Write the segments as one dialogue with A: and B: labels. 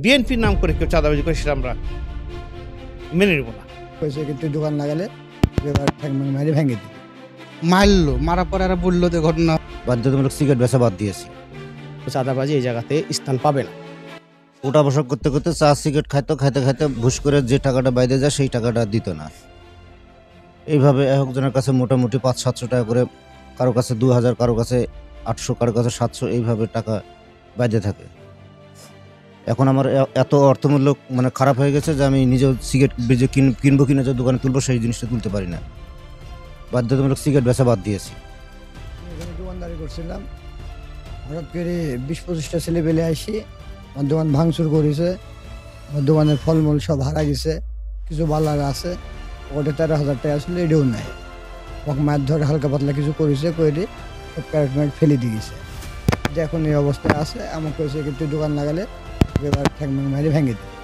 A: বিএনপির নাম করে কেউ চাঁদাবাজি করে সেটা আমরা মেনে নেব না।
B: কইছে কিন্তু দোকান লাগালে এবার ঠ্যাং মারি ভেঙে দিবে।
C: মারলো, মারার পরে এরা বললো যে ঘটনা
D: বাধ্যতামূলক সিগারেট বেচা বাদ দিয়েছি।
E: চাঁদাবাজি এই জায়গাতে স্থান পাবে না।
D: ওটা বসা করতে করতে চা সিগারেট খাইতে খাইতে ভুস করে যে টাকাটা বাইরে যায় সেই টাকাটা দিত না। এইভাবে একজনের কাছে মোটামুটি 500-700 টাকা করে, কারো কাছে 2000, কারো কাছে 800, কারো কাছে 700, এইভাবে টাকা বাইরে থাকে। এখন আমার এত অর্থমূল্য খারাপ হয়ে গেছে যে আমি নিজেও সিগারেট বেজে কিনবো কিনে যে দোকানে তুলবো সেই জিনিসটা তুলতে পারি না। বাধ্যতামূলক সিগারেট বেচা বাদ দিয়েছি।
B: এখানে দোকানদারি করছিলাম, হঠাৎ করে 20-25টা ছেলে পেলে আসি আমার দোকান ভাঙচুর করেছে। আমার দোকানের ফলমূল সব হারা গেছে, কিছু বালার আছে, ওটা 13,000 টাকা আসলে এটাও নাই। ওকে মাছ ধরে হালকা পাতলা কিছু করেছে, করে সব ক্যারেট ম্যাট ফেলে দিয়েছে। যে এখন এই অবস্থায় আছে, আমাকে কইছে কিন্তু দোকান লাগালে এবার ঠ্যাং মারি ভেঙে দিবে।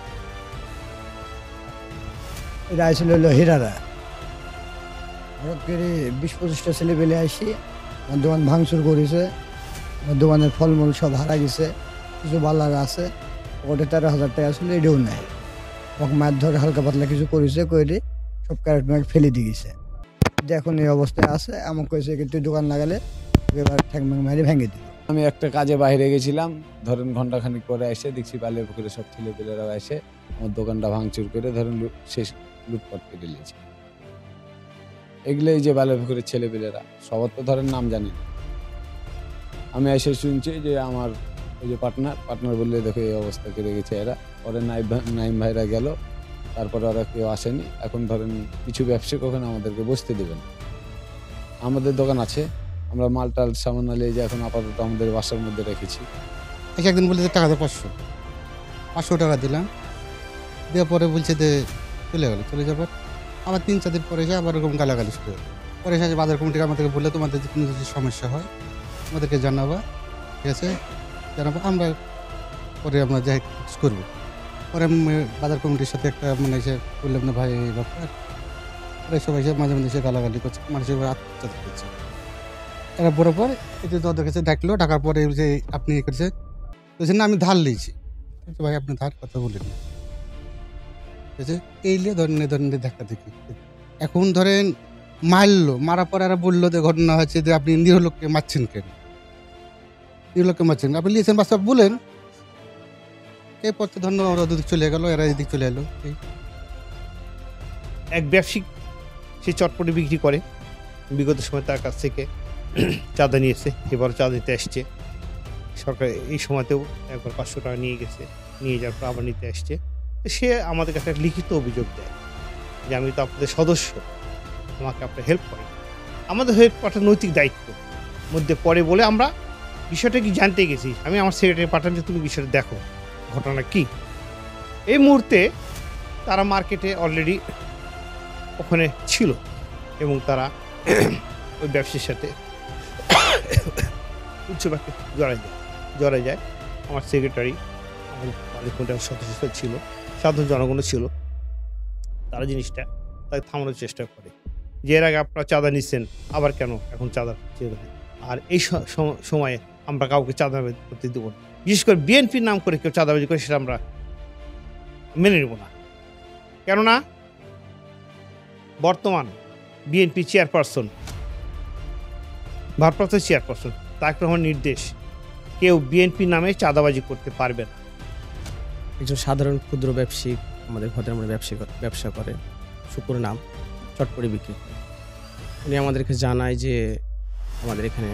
B: এটা আসলে হলো হীরারা। হঠাৎ করে 20-25টা ছেলে পেলে আসি আমার দোকান ভাঙচুর করেছে। আমার দোকানের ফলমূল সব হারা গেছে, কিছু বালার আছে, ওটা 13,000 টাকা আসলে এটাও নাই। ওকে মাছ ধরে হালকা পাতলা কিছু করেছে, করে সব ক্যারেট ম্যাট ফেলে দিয়েছে। যে এখন এই অবস্থায় আছে, আমাকে কইছে কিন্তু দোকান লাগালে এবার ঠ্যাং মারি ভেঙে দিবে।
F: আমি একটা কাজে বাইরে গেছিলাম, ধরেন ঘন্টাখানিক পরে এসে দেখছি বালির পুকুরে সব ছেলেপেলেরা এসে আমার দোকানটা ভাঙচুর করে ধরেন শেষ লুটপাট করে নিয়েছে। এগুলো এই যে বালির পুকুরের ছেলেপেলেরা সবার তো ধরেন নাম জানি না। আমি এসে শুনছি যে আমার ওই যে পার্টনার বললে দেখো এই অবস্থা করে গেছে এরা। পরে নাইম ভাইরা গেল, তারপরে ওরা কেউ আসেনি। এখন ধরেন কিছু ব্যবসায়িক ওখানে আমাদেরকে বসতে দেবেন। আমাদের দোকান আছে, আমরা মালটাল সামান নিয়ে যে এখন আপাতত আমাদের বাসার মধ্যে রেখেছি।
C: একদিন বলে যে টাকা দেয় 500 টাকা দিলাম, দেওয়ার পরে বলছে যে চলে যাবার। আবার 3-4 দিন পরে এসে আবার ওরকম গালাগালি শুরু হলো। পরে এসে বাজার কমিটিকে আমাদেরকে বললে তোমাদের কোনো যদি সমস্যা হয় আমাদেরকে জানাবা, ঠিক আছে, জানাবো, আমরা পরে আমরা যাই করবো। পরে আমি বাজার কমিটির সাথে একটা এসে বললাম না ভাই এই ব্যাপার, পরে সবাই এসে মাঝে মাঝে এসে গালাগালি করছে, মানুষের আত্মহত্যা করছে। এরা বরাবর এতে তাদের কাছে ডাকলো, ডাকার পরে যে আপনি করেছে বলছেন না আমি ধার লিয়েছি। ভাই আপনি ধার কথা বলেন, ঠিক আছে, এই নিয়ে ধরেন দেখা দেখি। এখন ধরেন মারলো, মারার পর এরা বললো যে ঘটনা হচ্ছে যে আপনি নিরলোককে মারছেন কেন, নিরলোককে মারছেন, আপনি লিয়েছেন বাস্তব বলেন। এই পথে ধন্য ওরা দুদিক চলে গেল, এরা এদিক চলে এলো।
A: এক ব্যবসায়িক সে চটপটি বিক্রি করে, বিগত সময় তার কাছ থেকে চাঁদা নিয়েছে, এবার চাঁদা নিতে আসছে। সরকার এই সময়তেও একবার 500 টাকা নিয়ে গেছে, নিয়ে যাওয়ার পর আবার নিতে আসছে। সে আমাদের কাছে একটা লিখিত অভিযোগ দেয় যে আমি তো আপনাদের সদস্য, আমাকে আপনার হেল্প করেন। আমাদের হেল্প করাটা নৈতিক দায়িত্ব মধ্যে পড়ে বলে আমরা বিষয়টা কি জানতে গেছি। আমি আমার সেক্রেটারি পাঠান যে তুমি বিষয়টা দেখো ঘটনা কি। এই মুহূর্তে তারা মার্কেটে অলরেডি ওখানে ছিল এবং তারা ওই ব্যবসার সাথে উচ্চবাক্যে জড়ায় যায়। আমার সেক্রেটারি, আমার সদস্য ছিল, সাধারণ জনগণও ছিল। তারা জিনিসটা তাকে থামানোর চেষ্টা করে যে এর আগে আপনারা চাঁদা নিচ্ছেন, আবার কেন এখন চাঁদা চেয়ে। আর এই সময়ে আমরা কাউকে চাঁদাবাজি করতে দেবো না। বিশেষ করে বিএনপির নাম করে কেউ চাঁদাবাজি করে সেটা আমরা মেনে নেব না। কেননা বর্তমান বিএনপি চেয়ারপারসন, ভারপ্রাপ্ত চেয়ারপারসন তারেক রহমান নির্দেশ, কেউ বিএনপি নামে চাঁদাবাজি করতে পারবে না।
E: একজন সাধারণ ক্ষুদ্র ব্যবসায়িক আমাদের ঘরের মধ্যে ব্যবসা করে, শুকুর নাম, চটপটি বিক্রি করে। উনি আমাদেরকে জানায় যে আমাদের এখানে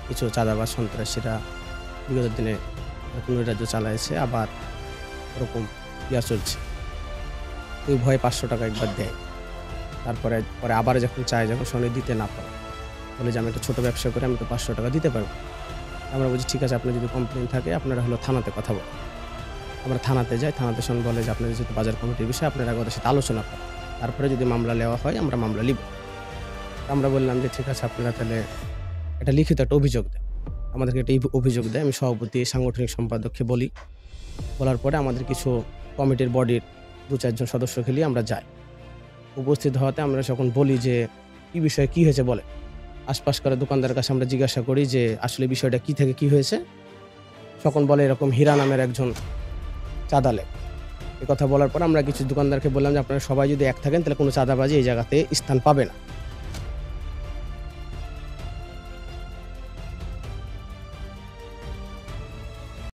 E: কিছু চাঁদাবাজ সন্ত্রাসীরা বিগত দিনে রাজ্য চালাইছে, আবার ওরকম চলছে। ওই ভয়ে 500 টাকা একবার দেয়, তারপরে আবার যখন চায়, যখন সঙ্গে দিতে না পারে, বলে যে আমি একটা ছোটো ব্যবসা করে আমি তো 500 টাকা দিতে পারবো। আমরা বলছি ঠিক আছে, আপনার যদি কমপ্লেন থাকে আপনারা থানাতে কথা বলেন। আমরা থানাতে যাই, থানাতে শোন বলে যে আপনাদের যেহেতু বাজার কমিটির বিষয়ে আপনারা ওদের সাথে আলোচনা করেন, তারপরে যদি মামলা নেওয়া হয় আমরা মামলা নিব। আমরা বললাম যে ঠিক আছে, আপনারা তাহলে একটা লিখিত একটা অভিযোগ দেন। আমাদেরকে একটা অভিযোগ দেয়। আমি সভাপতি, সাংগঠনিক সম্পাদককে বলি, বলার পরে আমাদের কিছু কমিটির বডির 2-4 জন সদস্য খেলিয়ে আমরা যাই। উপস্থিত হওয়াতে আমরা যখন বলি যে কী বিষয়ে কী হয়েছে বলে, আশপাশ করে দোকানদারের কাছে আমরা জিজ্ঞাসা করি যে আসলে বিষয়টা কী থেকে কী হয়েছে। তখন বলে এরকম হীরা নামের একজন চাঁদা লেন। এই কথা বলার পর আমরা কিছু দোকানদারকে বললাম যে আপনারা সবাই যদি এক থাকেন তাহলে কোনো চাঁদাবাজি এই জায়গাতে স্থান পাবে না।